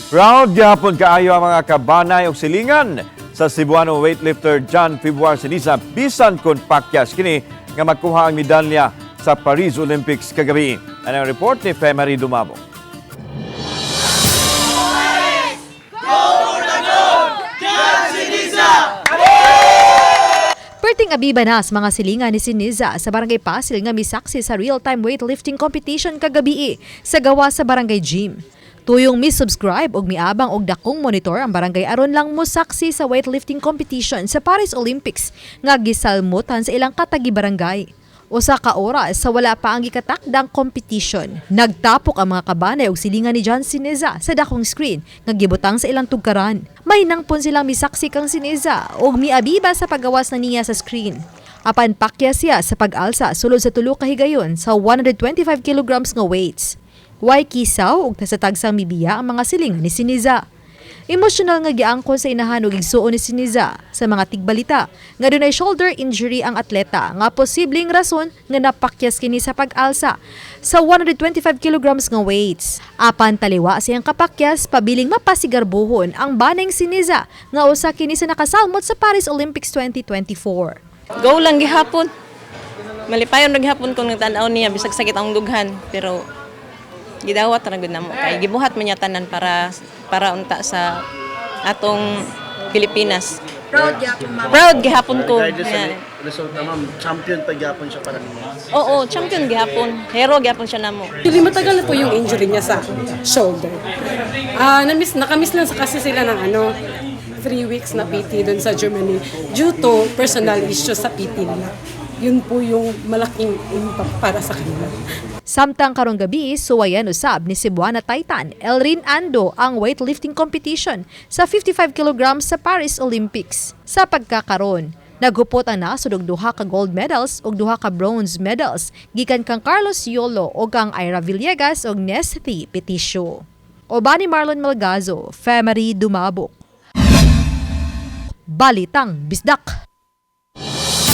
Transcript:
Proud gihapon kaayo ang mga kabanay ug silingan sa Sugbuanong weightlifter John Ceniza bisan kon pakyas kini nga makuha ang medalya sa Paris Olympics kagabii. Ano ang report ni Femari Dumabo? Perting abiba na sa mga silingan ni Ceniza sa barangay Pasil nga misaksi sa real-time weightlifting competition kagabii sa gawa sa barangay gym. Tuyong mi-subscribe og miabang og dakong monitor ang barangay aron lang mosaksi sa weightlifting competition sa Paris Olympics nga gisalmutan sa ilang katagi barangay. Usa ka oras sa wala pa ang gikatakdang competition, nagtapok ang mga kabanay og silingan ni John Ceniza sa dakong screen nga gibutang sa ilang tugkaran. May nangpon silang misaksi kang Ceniza og miabiba sa paggawas na niya sa screen. Apan pakyas siya sa pag-alsa sulod sa tulo ka higayon sa 125 kilograms nga weights. Way kisaw ug tagsang mibiya ang mga silingan ni Ceniza. Emosyonal nga giangkon sa inahan ug igsuon ni Ceniza sa mga tigbalita nga dunay shoulder injury ang atleta nga posibleng rason nga napakyas kini sa pag-alsa sa 125 kilograms nga weights. Apan taliwa siyang kapakyas pabiling mapasigarbuhon ang baneng Ceniza nga usa kini sa nakasalmot sa Paris Olympics 2024. Go lang gihapon. Malipayon ra gihapon kung nagtan-aw niya bisag sakit ang dughan pero gidawat ra gud namo kay gibuhat man niya tanan para unta sa atong Pilipinas. Proud gihapon ko. Sa resulta ma'am, champion pa gihapon siya para nimo. Oo, champion gihapon. Hero gihapon siya namo. Hindi matagal na po yung injury niya sa shoulder. Nakamiss lang kasi sila ng 3 weeks na PT doon sa Germany due to personal issues sa PT nila. Yun po yung malaking impact para sa kanila. Samtang karong gabi, suwayan usab ni Cebuana Titan Elrin Ando ang weightlifting competition sa 55 kilograms sa Paris Olympics. Sa pagkakaron, naghupot ang nasod og 2 ka gold medals ug 2 ka bronze medals gikan kang Carlos Yolo ug kang Ira Villegas ug Nesty Peticio. Obani Marlon Malgazo, Femari Dumabok. Balitang, Bisdak.